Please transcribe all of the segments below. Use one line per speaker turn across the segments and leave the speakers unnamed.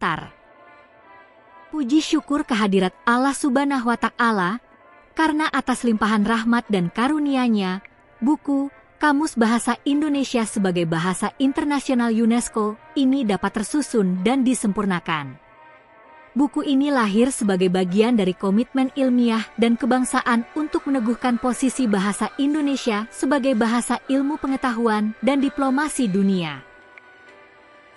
pengantar. Puji syukur kehadirat Allah Subhanahu wa Ta'ala, karena atas limpahan rahmat dan karunia-Nya, buku Kamus Bahasa Indonesia sebagai Bahasa Internasional UNESCO ini dapat tersusun dan disempurnakan. Buku ini lahir sebagai bagian dari komitmen ilmiah dan kebangsaan untuk meneguhkan posisi bahasa Indonesia sebagai bahasa ilmu pengetahuan dan diplomasi dunia.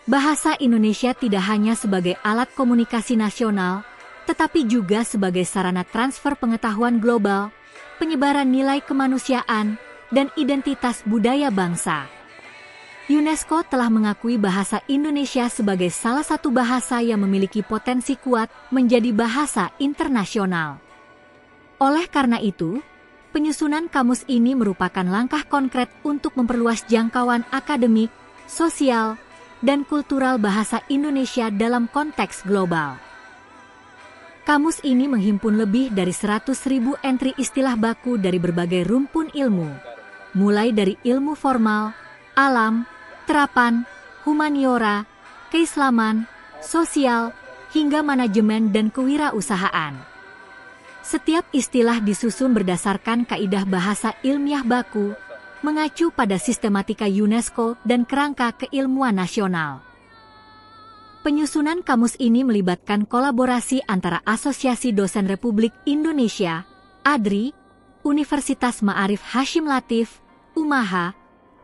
Bahasa Indonesia tidak hanya sebagai alat komunikasi nasional, tetapi juga sebagai sarana transfer pengetahuan global, penyebaran nilai kemanusiaan, dan identitas budaya bangsa. UNESCO telah mengakui bahasa Indonesia sebagai salah satu bahasa yang memiliki potensi kuat menjadi bahasa internasional. Oleh karena itu, penyusunan kamus ini merupakan langkah konkret untuk memperluas jangkauan akademik, sosial, dan kultural bahasa Indonesia dalam konteks global. Kamus ini menghimpun lebih dari 100.000 entri istilah baku dari berbagai rumpun ilmu, mulai dari ilmu formal, alam, terapan, humaniora, keislaman, sosial, hingga manajemen dan kewirausahaan. Setiap istilah disusun berdasarkan kaidah bahasa ilmiah baku, mengacu pada sistematika UNESCO dan kerangka keilmuan nasional. Penyusunan kamus ini melibatkan kolaborasi antara Asosiasi Dosen Republik Indonesia, ADRI, Universitas Ma'arif Hasyim Latif, UMAHA,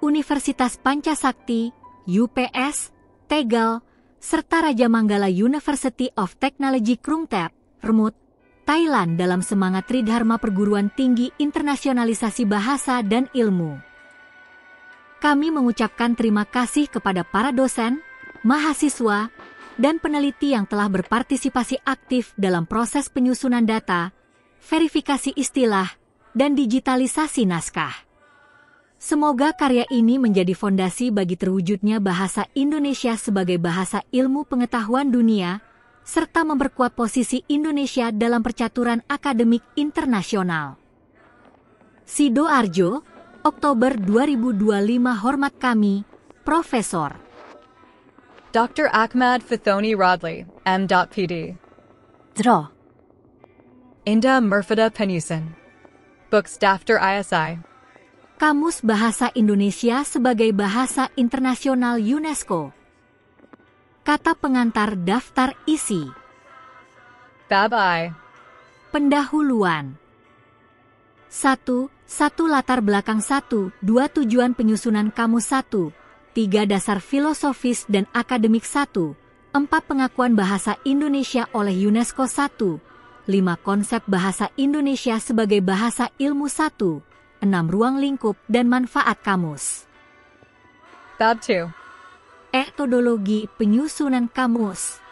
Universitas Pancasakti, UPS, Tegal, serta Raja Manggala University of Technology Krungthep, Rmut, Thailand dalam semangat Tridharma Perguruan Tinggi Internasionalisasi Bahasa dan Ilmu. Kami mengucapkan terima kasih kepada para dosen, mahasiswa, dan peneliti yang telah berpartisipasi aktif dalam proses penyusunan data, verifikasi istilah, dan digitalisasi naskah. Semoga karya ini menjadi fondasi bagi terwujudnya bahasa Indonesia sebagai bahasa ilmu pengetahuan dunia, serta memperkuat posisi Indonesia dalam percaturan akademik internasional. Sidoarjo, Oktober 2025. Hormat kami, Profesor
Dr. Ahmad Fithoni Rodley, M.Pd.
Dro.
Indah Murfada Penusan. Books Daftar ISI.
Kamus Bahasa Indonesia sebagai Bahasa Internasional UNESCO. Kata pengantar daftar isi.
Bab I.
Pendahuluan. 1. Latar belakang 1. 2. Tujuan penyusunan kamus 1. 3. Dasar filosofis dan akademik 1. 4. Pengakuan bahasa Indonesia oleh UNESCO 1. 5. Konsep bahasa Indonesia sebagai bahasa ilmu 1. 6. Ruang lingkup dan manfaat kamus.
Bab 2.
Metodologi penyusunan kamus.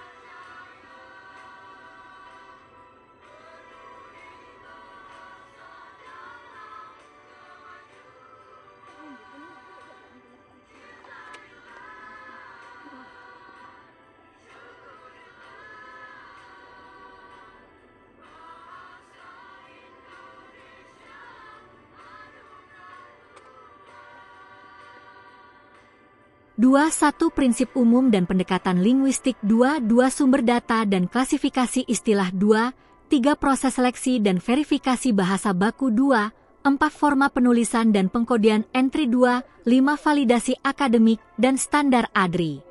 Dua, prinsip umum dan pendekatan linguistik. 2. Sumber data dan klasifikasi istilah. 2. 3. Proses seleksi dan verifikasi bahasa baku. 2. 4. Forma penulisan dan pengkodean entry. 2. 5. Validasi akademik dan standar ADRI.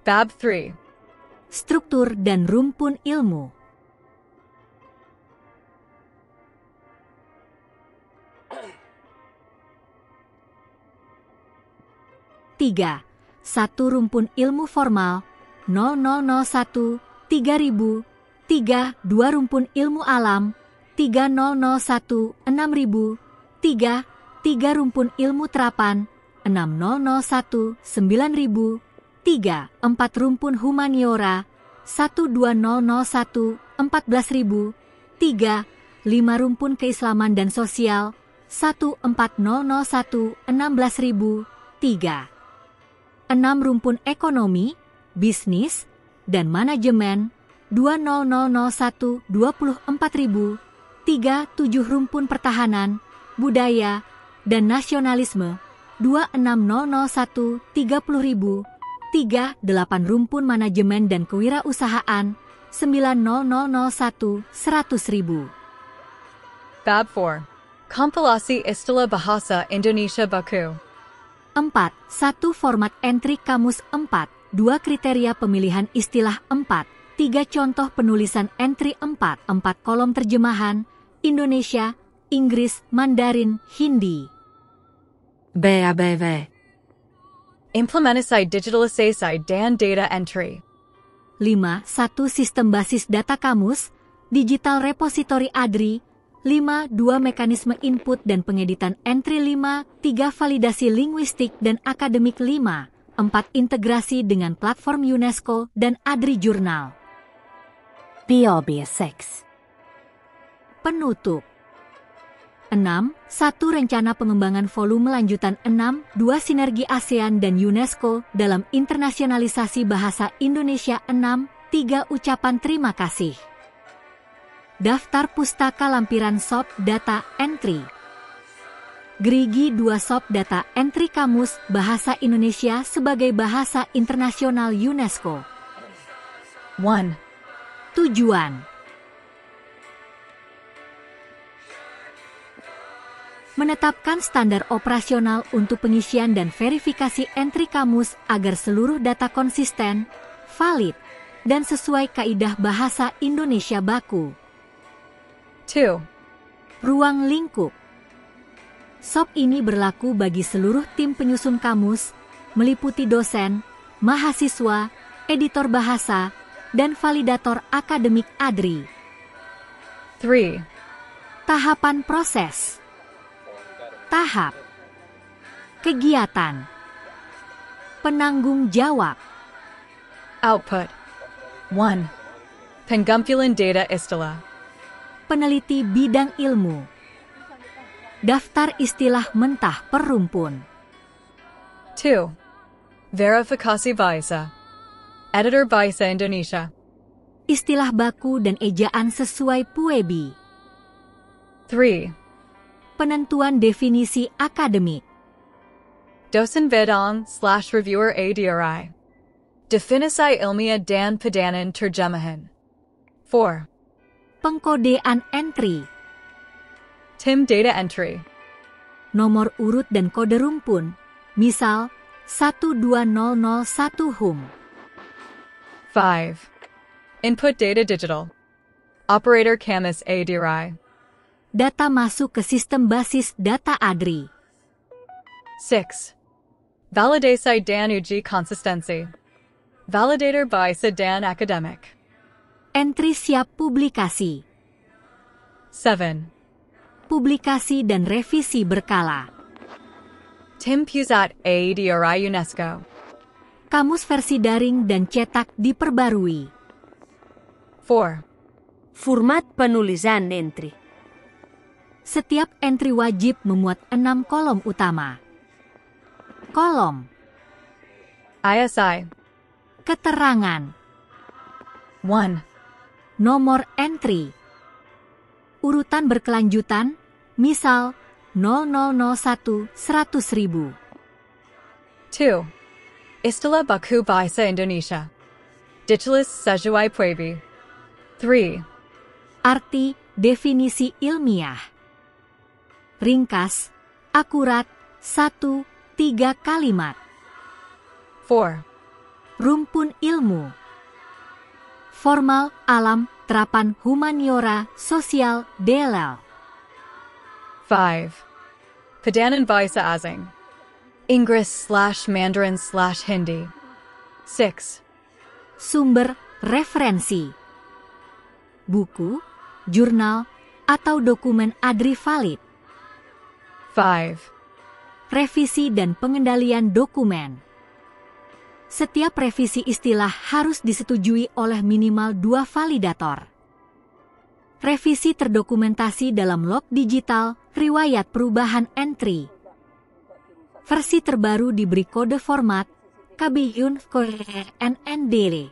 Bab 3.
Struktur dan rumpun ilmu. 3. 1. Rumpun ilmu formal 0001 3000. 3. 2. Rumpun ilmu alam 3001 6000. 3. 3. Rumpun ilmu terapan 6001 9000. 3. 4. Rumpun humaniora 12001 14000. 3. 5. Rumpun keislaman dan sosial 14001 16000. 3. 6. Rumpun ekonomi, bisnis, dan manajemen 20001 24000. 3. 7. Rumpun pertahanan, budaya, dan nasionalisme 26001 30000. 38 Rumpun Manajemen dan Kewirausahaan 90001 100.000.
Bab 4. Kompilasi Istilah Bahasa Indonesia Baku.
4. 1 Format entry kamus 4. 2 Kriteria pemilihan istilah 4. 3 Contoh penulisan entry 4. 4 Kolom terjemahan Indonesia, Inggris, Mandarin, Hindi.
BABV.
Implementasai digitalisasi dan data entry.
5. 1 Sistem basis data kamus, digital repository ADRI. 5. 2 Mekanisme input dan pengeditan entry. 5. 3 Validasi linguistik dan akademik. 5. 4 Integrasi dengan platform UNESCO dan ADRI Jurnal.
BAB6.
Penutup. 6. 1 Rencana pengembangan volume lanjutan 6. 2 Sinergi ASEAN dan UNESCO dalam internasionalisasi bahasa Indonesia. 6. 3 Ucapan terima kasih. Daftar Pustaka Lampiran Sob Data Entry. Gerigi 2 Sob Data Entry Kamus Bahasa Indonesia sebagai Bahasa Internasional UNESCO.
1.
Tujuan: menetapkan standar operasional untuk pengisian dan verifikasi entry kamus agar seluruh data konsisten, valid, dan sesuai kaidah bahasa Indonesia baku.
2.
Ruang lingkup. SOP ini berlaku bagi seluruh tim penyusun kamus, meliputi dosen, mahasiswa, editor bahasa, dan validator akademik ADRI.
3.
Tahapan proses. Tahap. Kegiatan. Penanggung jawab.
Output. 1. Pengumpulan data istilah.
Peneliti bidang ilmu. Daftar istilah mentah per rumpun.
2. Verifikasi bahasa. Editor Bahasa Indonesia.
Istilah baku dan ejaan sesuai PUEBI.
3.
Penentuan definisi akademik.
Dosen Vedang/Reviewer ADRI. Definisi ilmiah dan padanan terjemahan. 4.
Pengkodean entry.
Tim data entry.
Nomor urut dan kode rumpun. Misal, 12001 HUM.
5. Input data digital. Operator Camus ADRI.
Data masuk ke sistem basis data ADRI.
6. Validasi dan uji konsistensi. Validator bahasa dan akademik.
Entry siap publikasi.
7.
Publikasi dan revisi berkala.
Tim Pusat ADRI UNESCO.
Kamus versi daring dan cetak diperbarui.
4.
Format penulisan entry.
Setiap entry wajib memuat 6 kolom utama. Kolom.
ISI.
Keterangan.
1.
Nomor entry. Urutan berkelanjutan, misal 0001 100.000.
2. Istilah baku bahasa Indonesia. Digitalis sesuai PUEBI. 3.
Arti, definisi ilmiah. Ringkas, akurat, 1-3 kalimat.
4.
Rumpun ilmu. Formal, alam, terapan humaniora, sosial, DLL.
5. Padanan bahasa asing. Inggris/Mandarin/Hindi. 6.
Sumber, referensi. Buku, jurnal, atau dokumen ADRI valid.
5.
Revisi dan pengendalian dokumen. Setiap revisi istilah harus disetujui oleh minimal 2 validator. Revisi terdokumentasi dalam log digital, riwayat perubahan entry. Versi terbaru diberi kode format KBYUN NNDL.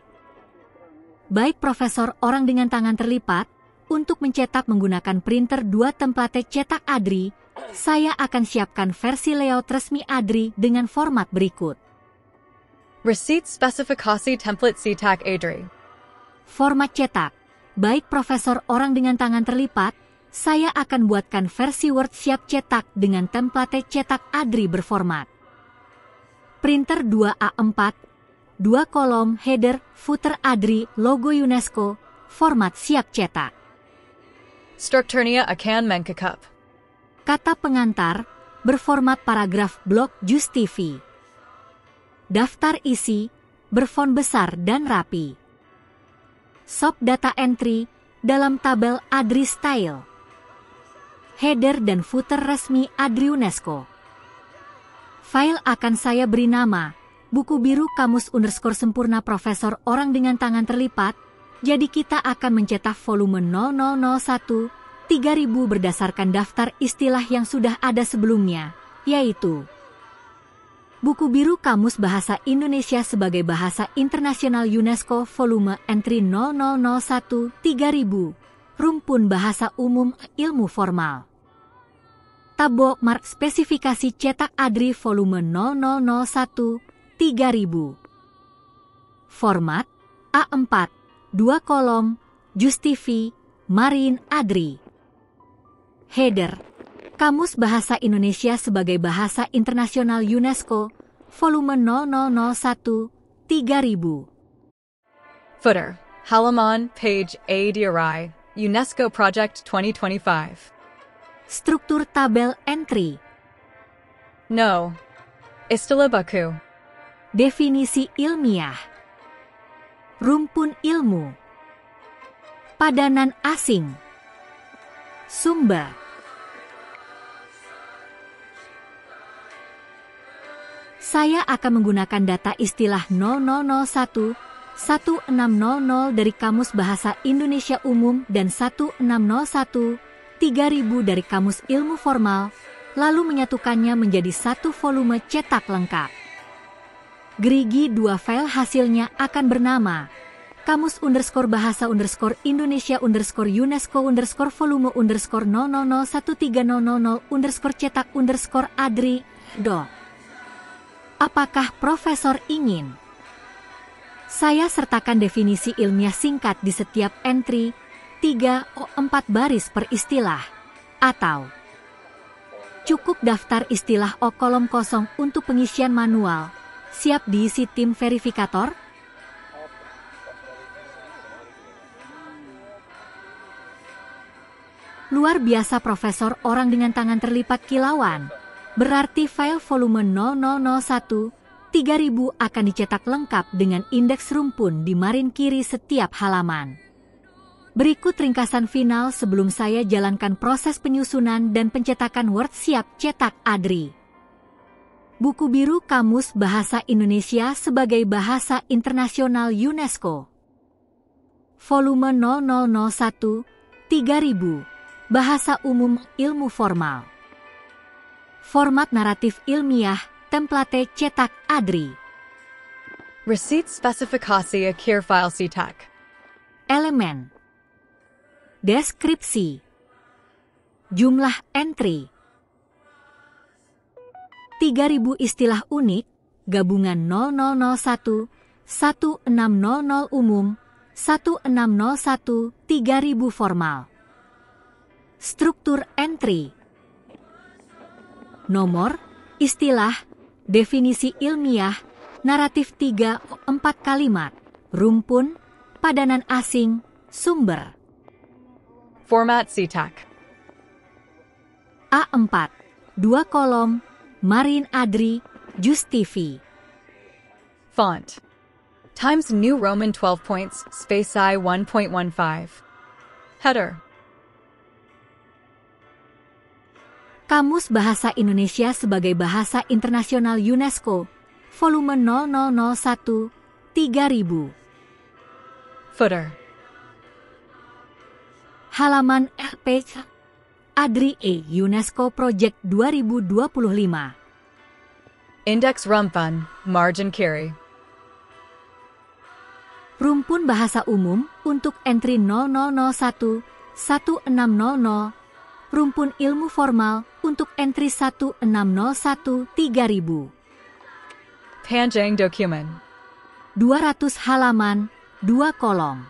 Baik Profesor orang dengan tangan terlipat, untuk mencetak menggunakan printer 2 template cetak ADRI, saya akan siapkan versi layout resmi ADRI dengan format berikut.
Receipt Specifikasi Template CTAC ADRI.
Format cetak. Baik Profesor orang dengan tangan terlipat, saya akan buatkan versi Word siap cetak dengan template cetak ADRI berformat. Printer 2A4, 2 kolom, header, footer ADRI, logo UNESCO, format siap cetak.
Strukturnya akan mengkekap.
Kata pengantar, berformat paragraf blok JUS TV. Daftar isi, berfont besar dan rapi. Sub data entry, dalam tabel ADRI style. Header dan footer resmi ADRI UNESCO. File akan saya beri nama, Buku Biru Kamus _Sempurna Profesor Orang dengan Tangan Terlipat, jadi kita akan mencetak volume 0001, 3000 berdasarkan daftar istilah yang sudah ada sebelumnya, yaitu Buku Biru Kamus Bahasa Indonesia sebagai Bahasa Internasional UNESCO volume entry 0001, 3000, Rumpun Bahasa Umum Ilmu Formal. Tab bookmark spesifikasi cetak ADRI volume 0001, 3000. Format A4, 2 kolom, JUS TV, Marine ADRI. Header, Kamus Bahasa Indonesia sebagai Bahasa Internasional UNESCO, volume 0001, 3000.
Footer, halaman, page ADRI, UNESCO Project 2025.
Struktur tabel entry.
No. Istilah baku.
Definisi ilmiah. Rumpun ilmu. Padanan asing. Sumber. Saya akan menggunakan data istilah 0001, 1600 dari Kamus Bahasa Indonesia Umum dan 1601, 3000 dari Kamus Ilmu Formal, lalu menyatukannya menjadi satu volume cetak lengkap. Gerigi 2 file hasilnya akan bernama Kamus_Bahasa_Indonesia UNESCO_volume _001300_cetak_ADRI. Apakah Profesor ingin saya sertakan definisi ilmiah singkat di setiap entry 3-4 baris per istilah, atau cukup daftar istilah O kolom kosong untuk pengisian manual, siap diisi tim verifikator? Luar biasa Profesor orang dengan tangan terlipat kilauan. Berarti file volume 0001, 3000 akan dicetak lengkap dengan indeks rumpun di marin kiri setiap halaman. Berikut ringkasan final sebelum saya jalankan proses penyusunan dan pencetakan Word siap cetak ADRI. Buku Biru Kamus Bahasa Indonesia sebagai Bahasa Internasional UNESCO. Volume 0001, 3000, Bahasa Umum Ilmu Formal. Format naratif ilmiah, template cetak ADRI.
Receipt Spesifikasi Akhir File CTAC.
Elemen. Deskripsi. Jumlah entry. 3000 istilah unik, gabungan 0001, 1600 umum, 1601, 3000 formal. Struktur entry. Nomor, istilah, definisi ilmiah, naratif 3-4 kalimat, rumpun, padanan asing, sumber.
Format CTAC.
A4, 2 kolom, Marine ADRI, JUS TV.
Font. Times New Roman 12 points, space I 1.15. Header.
Kamus Bahasa Indonesia sebagai Bahasa Internasional UNESCO, volume 0001, 3000.
Footer.
Halaman page ADRI UNESCO Project 2025.
Index Rumpun, margin kiri.
Rumpun bahasa umum untuk entry 0001, 1600, rumpun ilmu formal untuk entry 1601, 3000.
Panjang dokumen.
200 halaman, 2 kolom.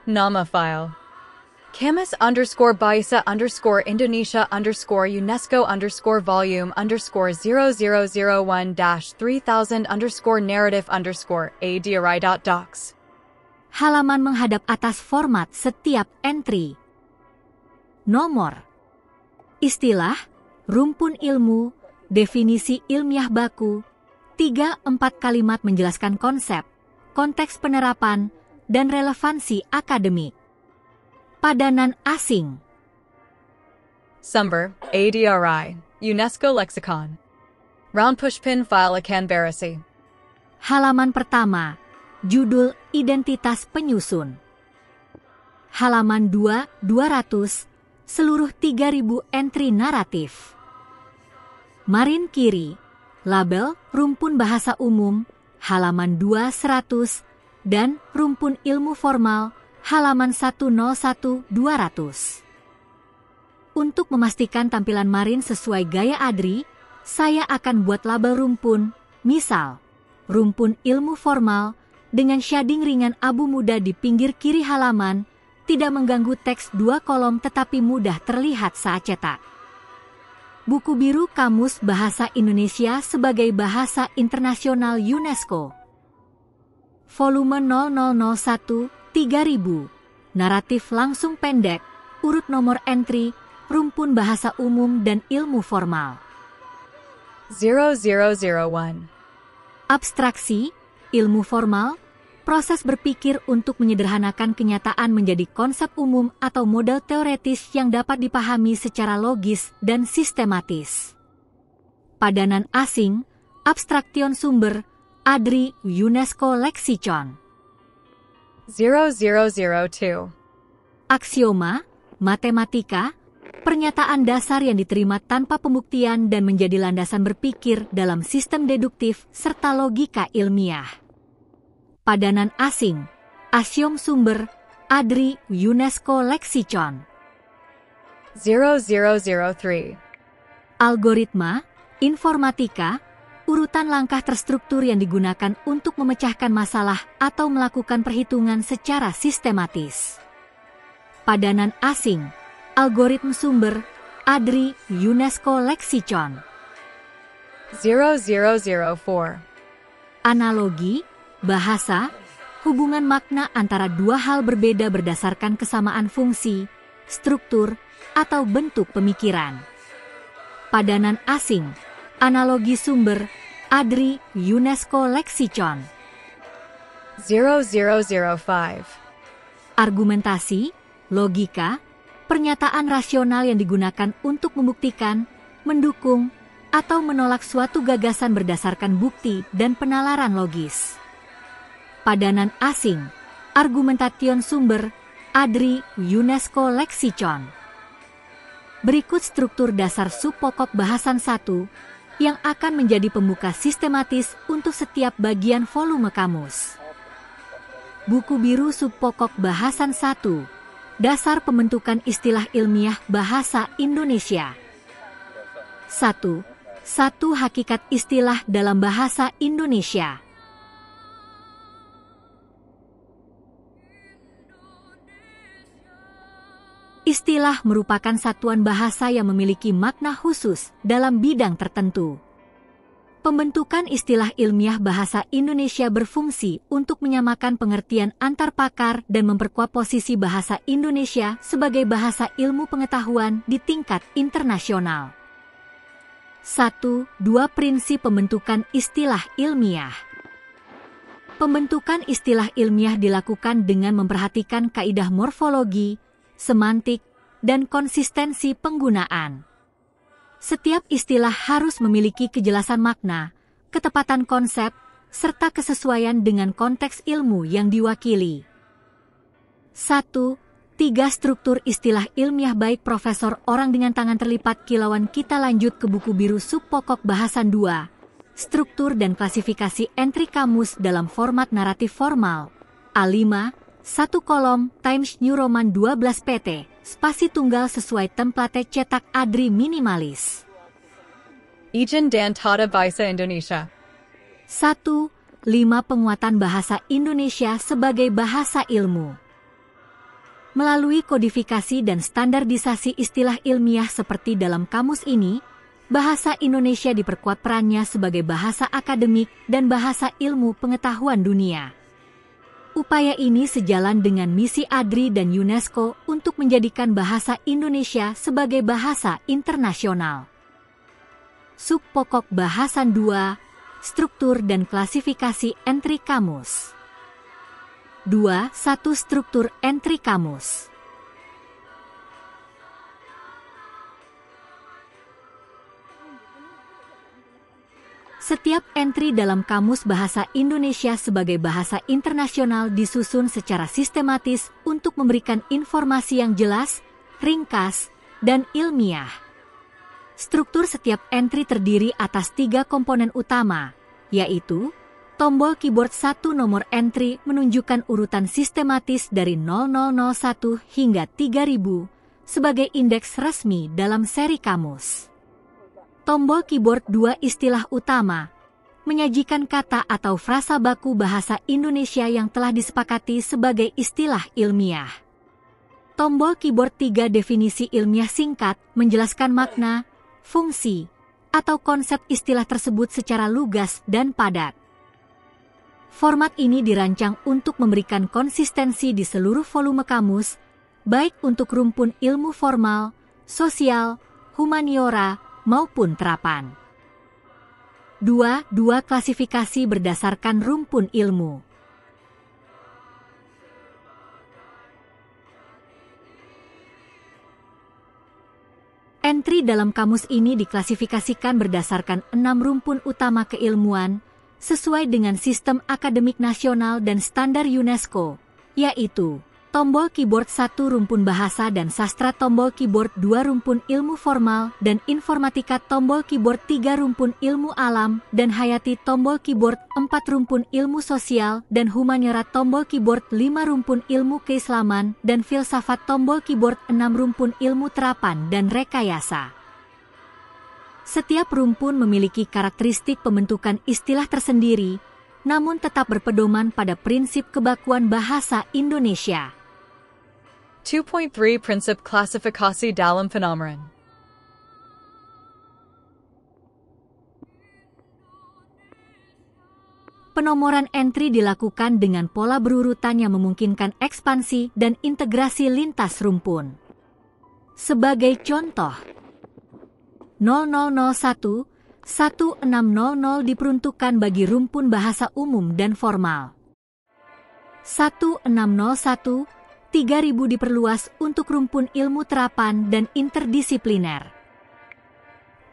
Nama file. camus_Indonesia_UNESCO_001-3000_narrative_ADRI.docs.
Halaman menghadap atas format setiap entry. Nomor. Istilah, rumpun ilmu, definisi ilmiah baku, 3-4 kalimat menjelaskan konsep, konteks penerapan, dan relevansi akademik. Padanan asing.
Sumber, ADRI, UNESCO Lexicon. Round pushpin file akan berisi.
Halaman pertama, judul identitas penyusun. Halaman 200, seluruh 3000 entry naratif. Marin kiri, label rumpun bahasa umum, halaman 200, dan rumpun ilmu formal, halaman 101-200. Untuk memastikan tampilan Marin sesuai gaya Adri, saya akan buat label rumpun, misal, rumpun ilmu formal, dengan shading ringan abu muda di pinggir kiri halaman, tidak mengganggu teks 2 kolom tetapi mudah terlihat saat cetak. Buku biru Kamus Bahasa Indonesia sebagai Bahasa Internasional UNESCO. Volume 0001, 3000. Naratif langsung pendek, urut nomor entry, rumpun bahasa umum dan ilmu formal.
0001.
Abstraksi, ilmu formal, proses berpikir untuk menyederhanakan kenyataan menjadi konsep umum atau model teoretis yang dapat dipahami secara logis dan sistematis. Padanan asing, abstraktion sumber, Adri UNESCO Lexicon.
0002.
Aksioma, matematika, pernyataan dasar yang diterima tanpa pembuktian dan menjadi landasan berpikir dalam sistem deduktif serta logika ilmiah. Padanan asing, asiom sumber, Adri UNESCO Lexicon.
0003.
Algoritma, informatika, urutan langkah terstruktur yang digunakan untuk memecahkan masalah atau melakukan perhitungan secara sistematis. Padanan asing, algoritma sumber, Adri UNESCO Lexicon.
0004.
Analogi, bahasa, hubungan makna antara dua hal berbeda berdasarkan kesamaan fungsi, struktur, atau bentuk pemikiran. Padanan asing, analogi sumber, Adri UNESCO Lexicon.
0005.
Argumentasi, logika, pernyataan rasional yang digunakan untuk membuktikan, mendukung, atau menolak suatu gagasan berdasarkan bukti dan penalaran logis. Padanan asing, argumentation sumber, Adri UNESCO Lexicon. Berikut struktur dasar subpokok bahasan 1 yang akan menjadi pembuka sistematis untuk setiap bagian volume kamus. Buku biru subpokok bahasan 1, dasar pembentukan istilah ilmiah bahasa Indonesia. 1. Hakikat istilah dalam bahasa Indonesia. Istilah merupakan satuan bahasa yang memiliki makna khusus dalam bidang tertentu. Pembentukan istilah ilmiah bahasa Indonesia berfungsi untuk menyamakan pengertian antar pakar dan memperkuat posisi bahasa Indonesia sebagai bahasa ilmu pengetahuan di tingkat internasional. 1. Prinsip pembentukan istilah ilmiah. Pembentukan istilah ilmiah dilakukan dengan memperhatikan kaidah morfologi, semantik, dan konsistensi penggunaan. Setiap istilah harus memiliki kejelasan makna, ketepatan konsep, serta kesesuaian dengan konteks ilmu yang diwakili. 1. 3 struktur istilah ilmiah baik Profesor Orang dengan tangan terlipat kilauan. Kita lanjut ke buku biru subpokok bahasan 2. Struktur dan klasifikasi entry kamus dalam format naratif formal. A5, 1 kolom, Times New Roman 12 PT, spasi tunggal sesuai template cetak Adri minimalis.
Izin dan Tata Bahasa Indonesia.
1. 5 penguatan bahasa Indonesia sebagai bahasa ilmu. Melalui kodifikasi dan standarisasi istilah ilmiah seperti dalam kamus ini, bahasa Indonesia diperkuat perannya sebagai bahasa akademik dan bahasa ilmu pengetahuan dunia. Upaya ini sejalan dengan misi ADRI dan UNESCO untuk menjadikan bahasa Indonesia sebagai bahasa internasional. Subpokok bahasan 2, struktur dan klasifikasi entry kamus. 2.1 Struktur entry kamus. Setiap entry dalam Kamus Bahasa Indonesia sebagai bahasa internasional disusun secara sistematis untuk memberikan informasi yang jelas, ringkas, dan ilmiah. Struktur setiap entry terdiri atas 3 komponen utama, yaitu tombol keyboard 1 nomor entry menunjukkan urutan sistematis dari 0001 hingga 3000 sebagai indeks resmi dalam seri kamus. Tombol keyboard 2 istilah utama, menyajikan kata atau frasa baku bahasa Indonesia yang telah disepakati sebagai istilah ilmiah. Tombol keyboard 3 definisi ilmiah singkat, menjelaskan makna, fungsi, atau konsep istilah tersebut secara lugas dan padat. Format ini dirancang untuk memberikan konsistensi di seluruh volume kamus, baik untuk rumpun ilmu formal, sosial, humaniora, maupun terapan. 2. Klasifikasi berdasarkan rumpun ilmu. Entry dalam kamus ini diklasifikasikan berdasarkan 6 rumpun utama keilmuan, sesuai dengan sistem akademik nasional dan standar UNESCO, yaitu tombol keyboard 1 rumpun bahasa dan sastra, tombol keyboard 2 rumpun ilmu formal dan informatika, tombol keyboard 3 rumpun ilmu alam dan hayati, tombol keyboard 4 rumpun ilmu sosial dan humaniora, tombol keyboard 5 rumpun ilmu keislaman dan filsafat, tombol keyboard 6 rumpun ilmu terapan dan rekayasa. Setiap rumpun memiliki karakteristik pembentukan istilah tersendiri, namun tetap berpedoman pada prinsip kebakuan bahasa Indonesia.
2.3 Prinsip klasifikasi dalam penomoran.
Penomoran entry dilakukan dengan pola berurutan yang memungkinkan ekspansi dan integrasi lintas rumpun. Sebagai contoh, 0001 1600 diperuntukkan bagi rumpun bahasa umum dan formal. 1601 3000 diperluas untuk rumpun ilmu terapan dan interdisipliner.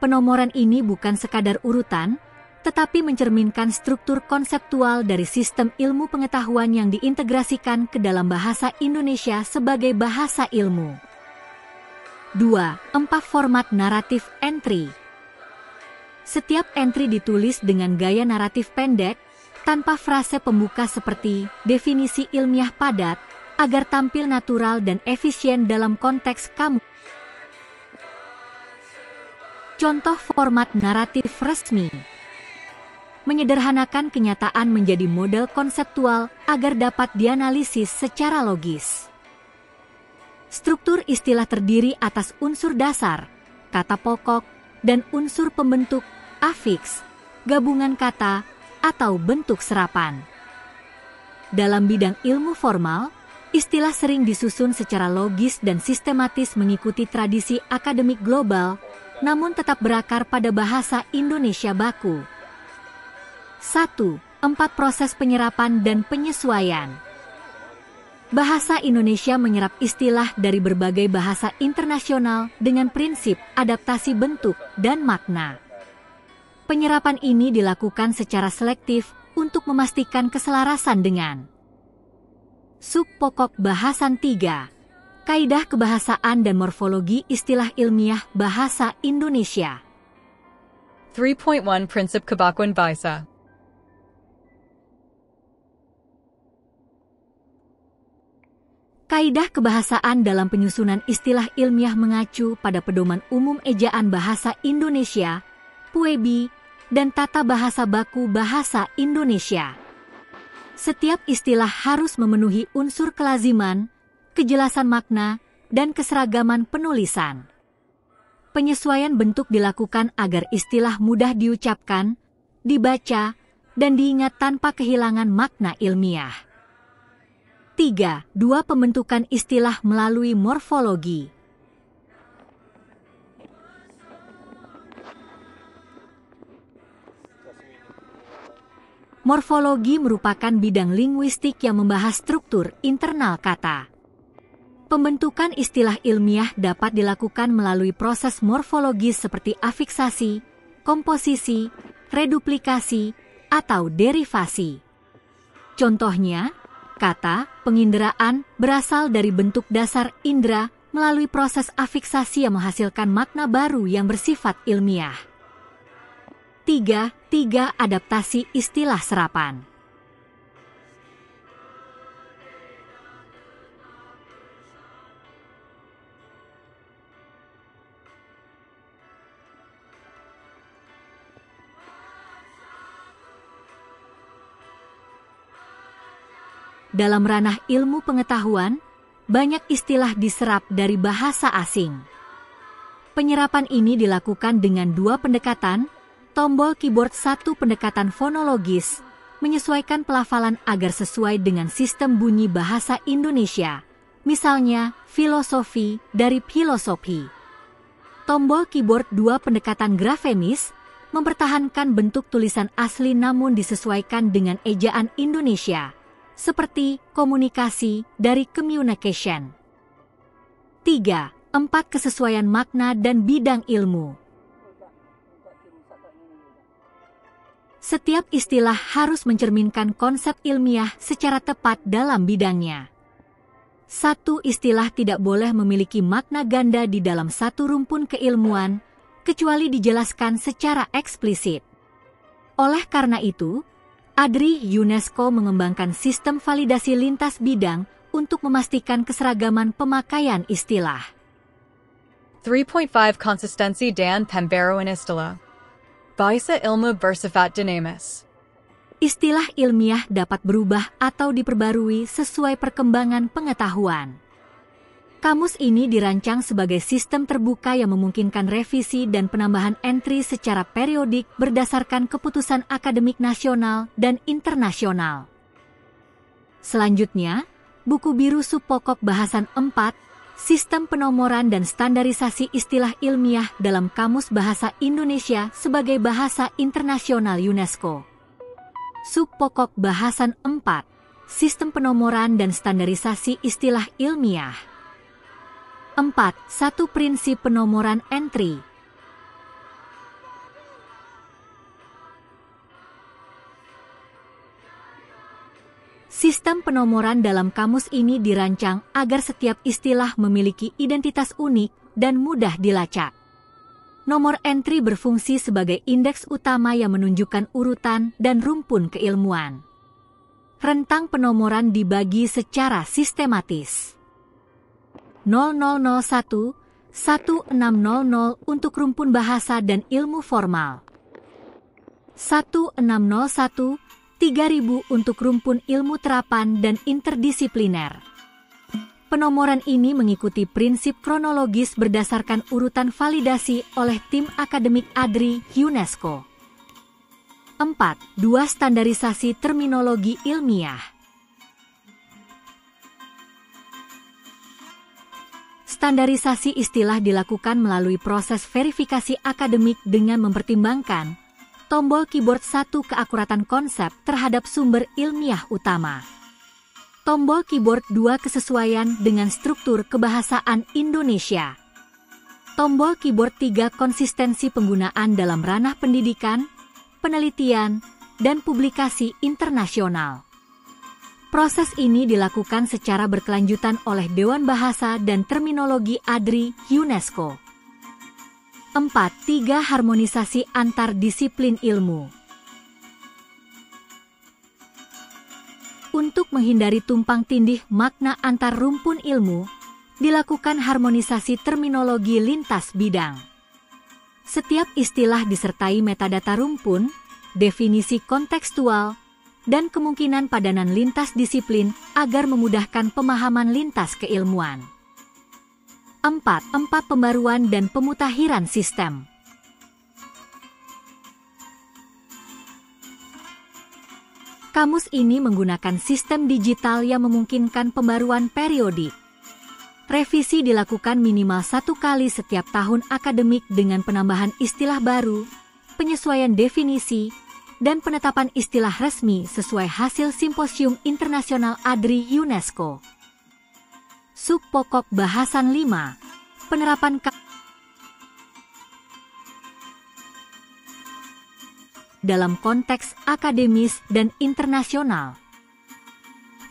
Penomoran ini bukan sekadar urutan, tetapi mencerminkan struktur konseptual dari sistem ilmu pengetahuan yang diintegrasikan ke dalam bahasa Indonesia sebagai bahasa ilmu. 2. Format naratif entry. Setiap entry ditulis dengan gaya naratif pendek, tanpa frase pembuka seperti definisi ilmiah padat, agar tampil natural dan efisien dalam konteks kamus. Contoh format naratif resmi. Menyederhanakan kenyataan menjadi model konseptual agar dapat dianalisis secara logis. Struktur istilah terdiri atas unsur dasar, kata pokok, dan unsur pembentuk, afiks, gabungan kata, atau bentuk serapan. Dalam bidang ilmu formal, istilah sering disusun secara logis dan sistematis mengikuti tradisi akademik global, namun tetap berakar pada bahasa Indonesia baku. 1. Proses penyerapan dan penyesuaian. Bahasa Indonesia menyerap istilah dari berbagai bahasa internasional dengan prinsip adaptasi bentuk dan makna. Penyerapan ini dilakukan secara selektif untuk memastikan keselarasan dengan Subpokok bahasan 3. Kaidah kebahasaan dan morfologi istilah ilmiah bahasa Indonesia.
3.1 Prinsip kebakuan bahasa.
Kaidah kebahasaan dalam penyusunan istilah ilmiah mengacu pada pedoman umum ejaan bahasa Indonesia, PUEBI, dan tata bahasa baku bahasa Indonesia. Setiap istilah harus memenuhi unsur kelaziman, kejelasan makna, dan keseragaman penulisan. Penyesuaian bentuk dilakukan agar istilah mudah diucapkan, dibaca, dan diingat tanpa kehilangan makna ilmiah. 3. Pembentukan istilah melalui morfologi. Morfologi merupakan bidang linguistik yang membahas struktur internal kata. Pembentukan istilah ilmiah dapat dilakukan melalui proses morfologis seperti afiksasi, komposisi, reduplikasi, atau derivasi. Contohnya, kata penginderaan berasal dari bentuk dasar indera melalui proses afiksasi yang menghasilkan makna baru yang bersifat ilmiah. 3. Adaptasi istilah serapan. Dalam ranah ilmu pengetahuan, banyak istilah diserap dari bahasa asing. Penyerapan ini dilakukan dengan 2 pendekatan. Tombol keyboard 1 pendekatan fonologis, menyesuaikan pelafalan agar sesuai dengan sistem bunyi bahasa Indonesia, misalnya filosofi dari filosofi. Tombol keyboard 2 pendekatan grafemis, mempertahankan bentuk tulisan asli namun disesuaikan dengan ejaan Indonesia, seperti komunikasi dari communication. 3. Kesesuaian makna dan bidang ilmu. Setiap istilah harus mencerminkan konsep ilmiah secara tepat dalam bidangnya. Satu istilah tidak boleh memiliki makna ganda di dalam satu rumpun keilmuan, kecuali dijelaskan secara eksplisit. Oleh karena itu, ADRI UNESCO mengembangkan sistem validasi lintas bidang untuk memastikan keseragaman pemakaian istilah.
3.5 Konsistensi dan pembaruan istilah. Bahasa ilmu bersifat dinamis.
Istilah ilmiah dapat berubah atau diperbarui sesuai perkembangan pengetahuan. Kamus ini dirancang sebagai sistem terbuka yang memungkinkan revisi dan penambahan entry secara periodik berdasarkan keputusan akademik nasional dan internasional. Selanjutnya, buku biru subpokok bahasan 4, Sistem Penomoran dan Standarisasi Istilah Ilmiah dalam Kamus Bahasa Indonesia sebagai Bahasa Internasional UNESCO. Subpokok bahasan 4, Sistem Penomoran dan Standarisasi Istilah Ilmiah. 4. Prinsip penomoran entry. Sistem penomoran dalam kamus ini dirancang agar setiap istilah memiliki identitas unik dan mudah dilacak. Nomor entry berfungsi sebagai indeks utama yang menunjukkan urutan dan rumpun keilmuan. Rentang penomoran dibagi secara sistematis. 0001, 1600 untuk rumpun bahasa dan ilmu formal. 1601, 3000 untuk rumpun ilmu terapan dan interdisipliner. Penomoran ini mengikuti prinsip kronologis berdasarkan urutan validasi oleh tim akademik ADRI UNESCO. 4. Standarisasi terminologi ilmiah. Standarisasi istilah dilakukan melalui proses verifikasi akademik dengan mempertimbangkan tombol keyboard 1 keakuratan konsep terhadap sumber ilmiah utama. Tombol keyboard 2 kesesuaian dengan struktur kebahasaan Indonesia. Tombol keyboard 3 konsistensi penggunaan dalam ranah pendidikan, penelitian, dan publikasi internasional. Proses ini dilakukan secara berkelanjutan oleh Dewan Bahasa dan Terminologi ADRI UNESCO. 4. Harmonisasi antar disiplin ilmu. Untuk menghindari tumpang tindih makna antar rumpun ilmu, dilakukan harmonisasi terminologi lintas bidang. Setiap istilah disertai metadata rumpun, definisi kontekstual, dan kemungkinan padanan lintas disiplin agar memudahkan pemahaman lintas keilmuan. 4. Pembaruan dan pemutakhiran sistem. Kamus ini menggunakan sistem digital yang memungkinkan pembaruan periodik. Revisi dilakukan minimal 1 kali setiap tahun akademik dengan penambahan istilah baru, penyesuaian definisi, dan penetapan istilah resmi sesuai hasil Simposium Internasional ADRI UNESCO. Subpokok bahasan 5. Penerapan dalam konteks akademis dan internasional.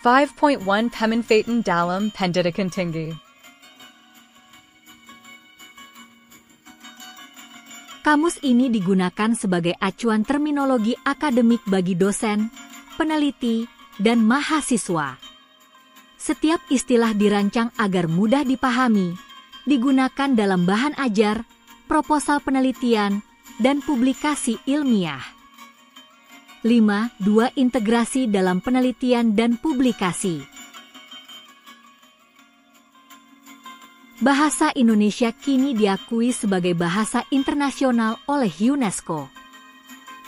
5.1 Pemanfaatan dalam pendidikan tinggi.
Kamus ini digunakan sebagai acuan terminologi akademik bagi dosen, peneliti, dan mahasiswa. Setiap istilah dirancang agar mudah dipahami, digunakan dalam bahan ajar, proposal penelitian, dan publikasi ilmiah. 5. Integrasi dalam penelitian dan publikasi. Bahasa Indonesia kini diakui sebagai bahasa internasional oleh UNESCO.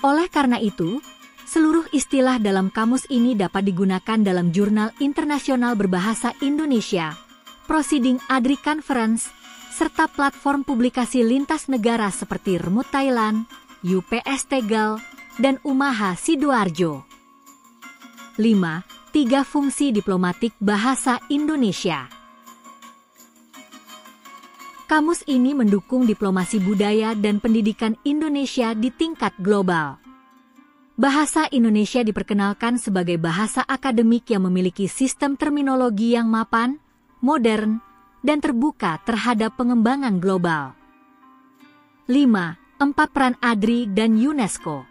Oleh karena itu, seluruh istilah dalam kamus ini dapat digunakan dalam jurnal internasional berbahasa Indonesia, Proceeding ADRI Conference, serta platform publikasi lintas negara seperti Remut Thailand, UPS Tegal, dan Umaha Sidoarjo. 5. 3 Fungsi diplomatik bahasa Indonesia. Kamus ini mendukung diplomasi budaya dan pendidikan Indonesia di tingkat global. Bahasa Indonesia diperkenalkan sebagai bahasa akademik yang memiliki sistem terminologi yang mapan, modern, dan terbuka terhadap pengembangan global. 5. 4 Peran ADRI dan UNESCO.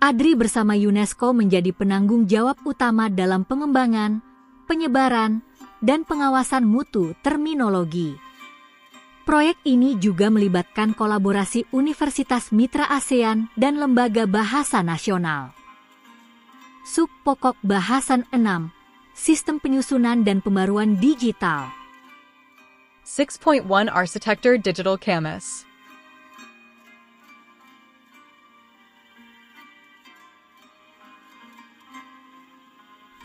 ADRI bersama UNESCO menjadi penanggung jawab utama dalam pengembangan, penyebaran, dan pengawasan mutu terminologi. Proyek ini juga melibatkan kolaborasi Universitas Mitra ASEAN dan Lembaga Bahasa Nasional. Subpokok bahasan 6. Sistem penyusunan dan pembaruan digital.
6.1 Arsitektur Digital Kamus.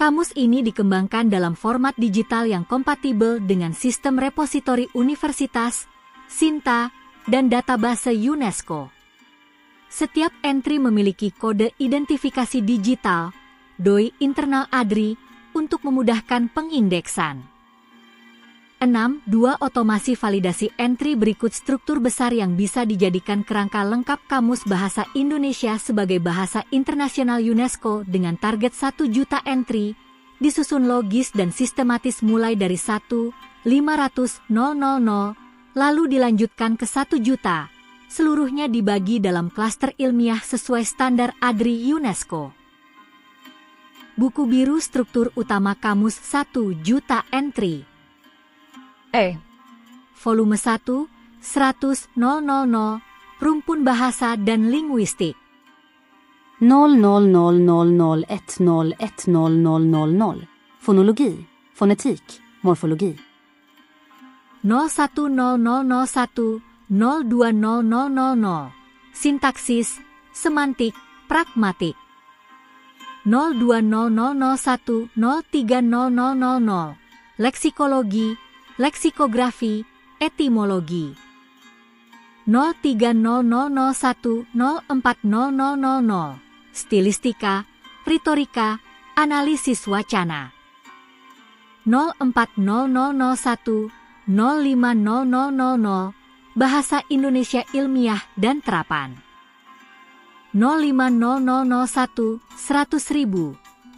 Kamus ini dikembangkan dalam format digital yang kompatibel dengan sistem repositori universitas, SINTA, dan database UNESCO. Setiap entry memiliki kode identifikasi digital, DOI internal ADRI, untuk memudahkan pengindeksan. 6. Otomasi validasi entry berikut struktur besar yang bisa dijadikan kerangka lengkap Kamus Bahasa Indonesia sebagai bahasa internasional UNESCO dengan target 1 juta entry, disusun logis dan sistematis mulai dari 1.500.000, lalu dilanjutkan ke 1 juta, seluruhnya dibagi dalam klaster ilmiah sesuai standar ADRI UNESCO. Buku biru struktur utama Kamus 1 juta entry.
A.
Volume 1, 100.000, Rumpun Bahasa dan Linguistik.
0000101000. Fonologi, fonetik, morfologi.
010001020000. Sintaksis, semantik, pragmatik. 020001030000. Leksikologi, leksikografi, etimologi. 0300104000. Stilistika, retorika, analisis wacana. 0400105000. Bahasa Indonesia ilmiah dan terapan. 05001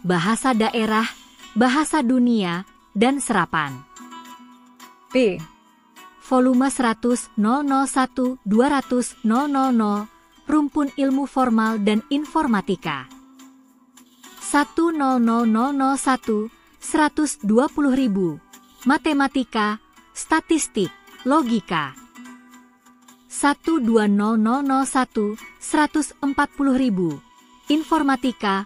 Bahasa daerah, bahasa dunia, dan serapan.
B.
Volume 100 001 200 000, Rumpun Ilmu Formal dan Informatika. 10001 120.000, Matematika, Statistik. logika. 12001 140.000, informatika,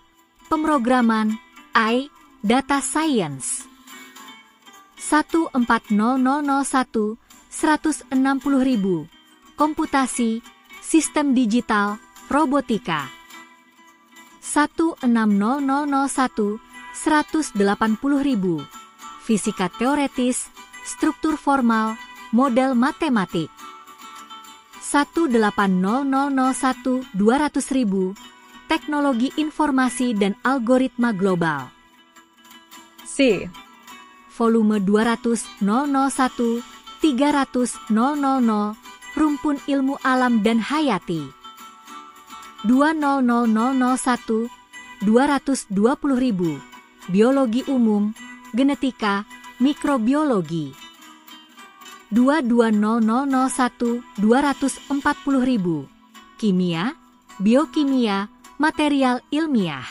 pemrograman, AI, data science. 14001 160.000, komputasi, sistem digital, robotika. 16001 180.000, fisika teoretis, struktur formal, model matematik. 18001 200.000, teknologi informasi dan algoritma global.
C.
Volume 200 001 300 000, rumpun ilmu alam dan hayati. 20001 220.000, biologi umum, genetika, mikrobiologi. 22001 240.000, kimia, biokimia, material ilmiah.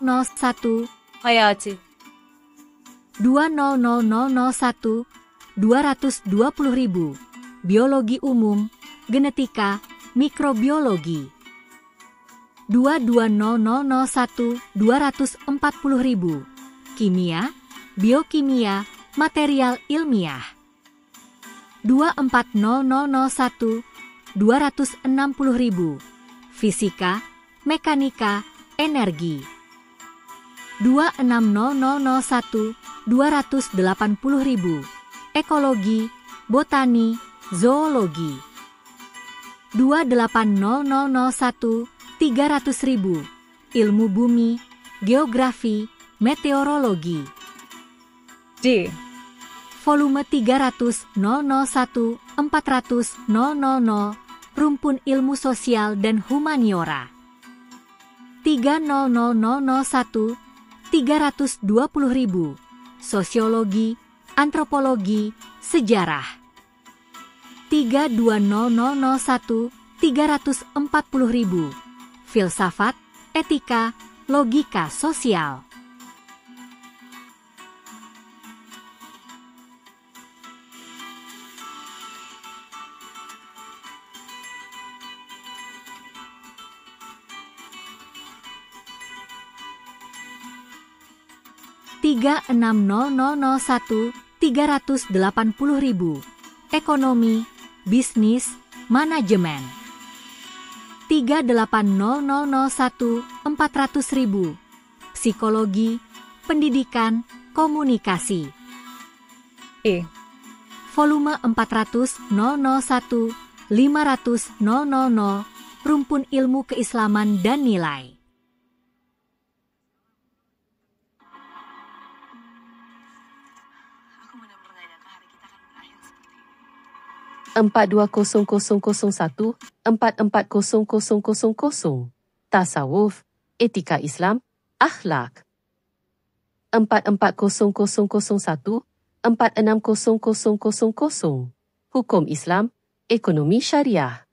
Satu
Hayati.
20001 220.000, biologi umum, genetika, mikrobiologi. 22001 240.000, kimia, biokimia, material ilmiah. 24001 260.000, fisika, mekanika, energi. 26001 280.000, ekologi, botani, zoologi. 28001 300.000, ilmu bumi, geografi, meteorologi.
D.
Volume 300 001 400 000, rumpun ilmu sosial dan humaniora. 30001 320.000, sosiologi, antropologi, sejarah. 32001 340.000, filsafat, etika, logika sosial. Tiga 36001 380.000, ekonomi, bisnis, manajemen. 38001 400.000, psikologi, pendidikan, komunikasi.
E.
Volume 400 001 500 000, rumpun ilmu keislaman dan nilai.
Empat 20001 44000, tasawuf, etika Islam, akhlak. 44001 46000, hukum Islam, ekonomi syariah.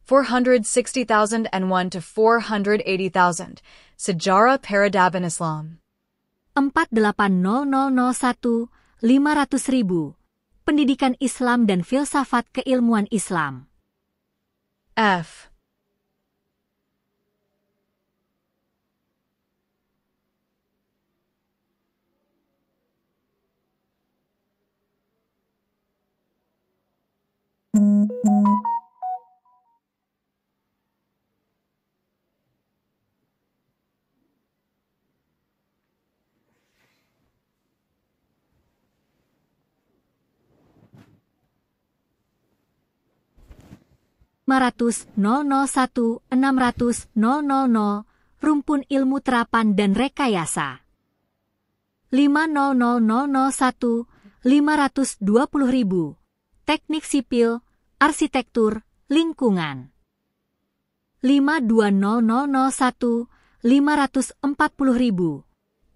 460,001 to 480,000, sejarah peradaban Islam.
48001 500.000, pendidikan Islam dan filsafat keilmuan Islam.
F.
Ratus 001 600 000, rumpun ilmu terapan dan rekayasa. 50001 520.000, teknik sipil, arsitektur, lingkungan. 52001 540.000,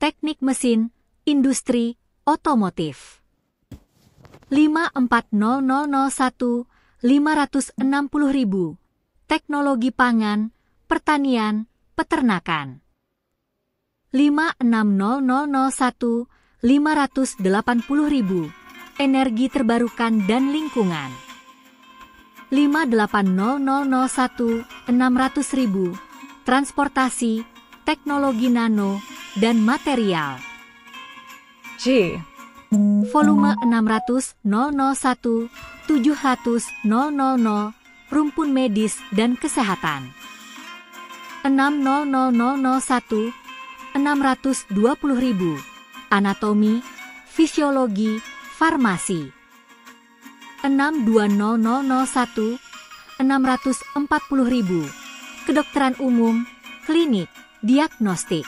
teknik mesin, industri, otomotif. 54001, 560.000, teknologi pangan, pertanian, peternakan. 56001, 580.000, energi terbarukan dan lingkungan. 58001, 600.000, transportasi, teknologi nano, dan material.
G.
Volume 600.001, 700.000, rumpun medis dan kesehatan. 60001, 620.000, anatomi, fisiologi, farmasi. 62001, 640.000, kedokteran umum, klinik, diagnostik.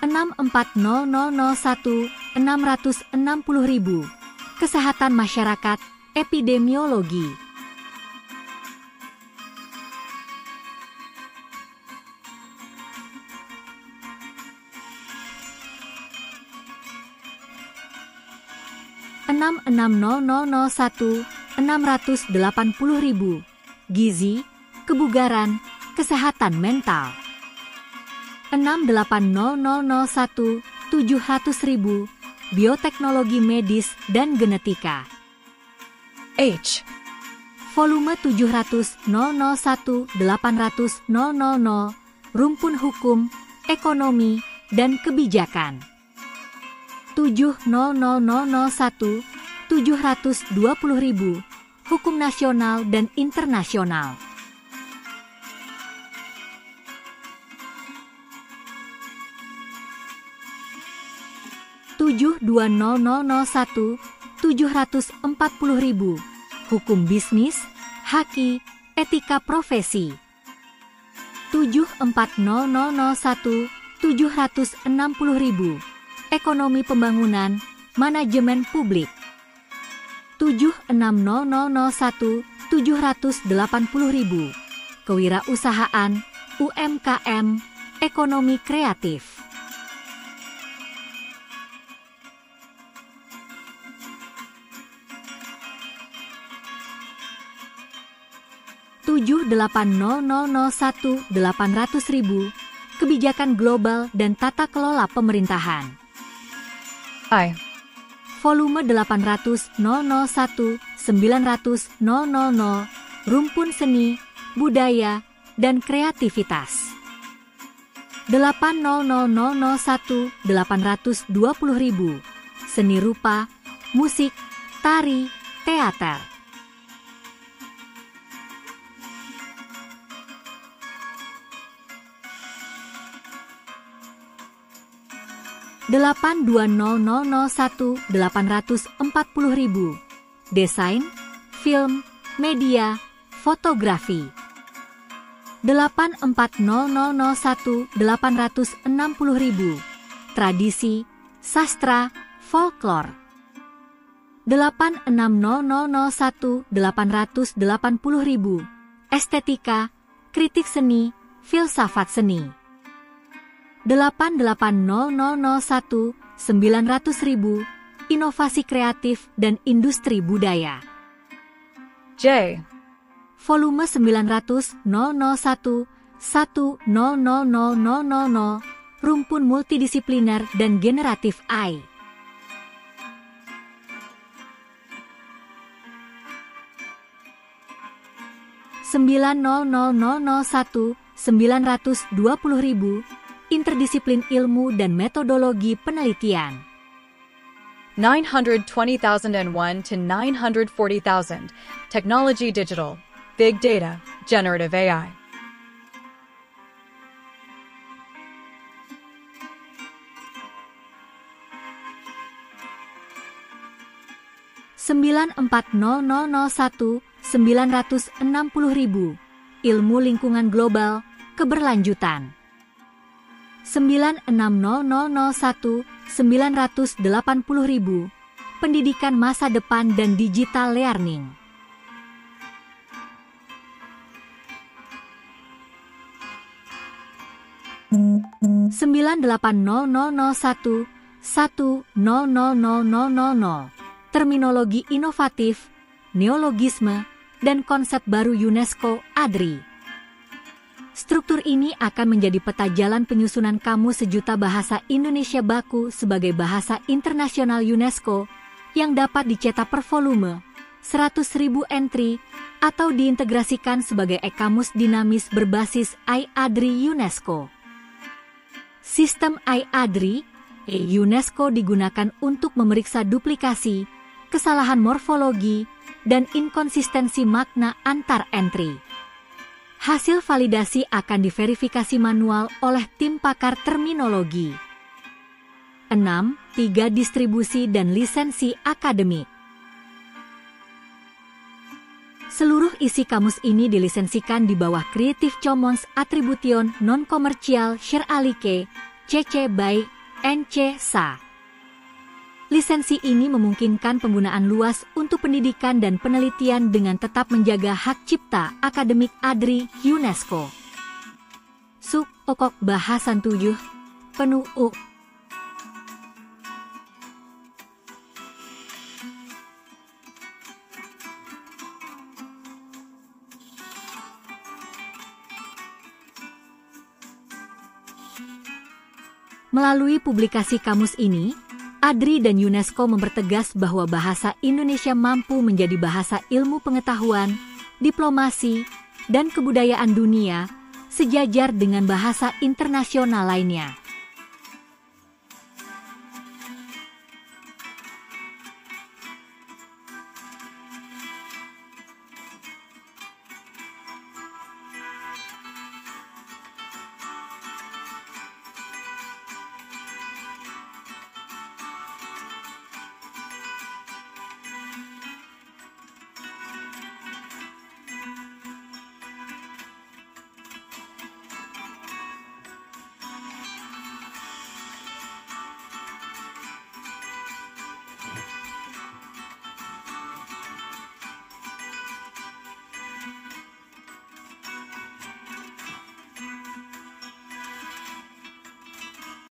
64001, 660.000, kesehatan masyarakat, epidemiologi. Enam 680.000, gizi, kebugaran, kesehatan mental. 68001, 700.000, bioteknologi medis dan genetika.
H.
Volume 700.001, 800.000, rumpun hukum, ekonomi, dan kebijakan. 70001, 720.000, hukum nasional dan internasional. 72001, 740.000, hukum bisnis, haki, etika profesi. 74001, 760.000, ekonomi pembangunan, manajemen publik. 76001, 780.000, kewirausahaan, UMKM, ekonomi kreatif. 78001, 800.000, kebijakan global dan tata kelola pemerintahan.
I.
Volume 800.001, 900.000, rumpun seni, budaya, dan kreativitas. 80001, 820.000, seni rupa, musik, tari, teater. 82001, 840.000, desain, film, media, fotografi. 84001, 860.000, tradisi, sastra, folklor. 86001, 880.000, estetika, kritik seni, filsafat seni. 88001, 900.000, inovasi kreatif dan industri budaya.
J.
Volume 900.001, 100.000, rumpun multidisipliner dan generatif I. Sembilan 920.000, interdisiplin ilmu dan metodologi penelitian.
920,001 to 940,000, technology digital, big data, generative AI.
94001, 960.000, ilmu lingkungan global, keberlanjutan. 96001, 980.000, pendidikan masa depan dan digital learning. 98001, 1000000. Terminologi inovatif, neologisme, dan konsep baru UNESCO ADRI. Struktur ini akan menjadi peta jalan penyusunan Kamus Sejuta Bahasa Indonesia Baku sebagai bahasa internasional UNESCO yang dapat dicetak per volume 100.000 entry atau diintegrasikan sebagai e-kamus dinamis berbasis iADRI UNESCO. Sistem iADRI UNESCO digunakan untuk memeriksa duplikasi, kesalahan morfologi, dan inkonsistensi makna antar entry. Hasil validasi akan diverifikasi manual oleh tim pakar terminologi. 6. 3 distribusi dan lisensi akademik. Seluruh isi kamus ini dilisensikan di bawah Creative Commons Attribution Non-Commercial Share Alike CC by NC SA. Lisensi ini memungkinkan penggunaan luas untuk pendidikan dan penelitian dengan tetap menjaga hak cipta akademik ADRI UNESCO. Suk Okok Bahasan 7 Penuh U. Melalui publikasi kamus ini, ADRI dan UNESCO mempertegas bahwa bahasa Indonesia mampu menjadi bahasa ilmu pengetahuan, diplomasi, dan kebudayaan dunia, sejajar dengan bahasa internasional lainnya.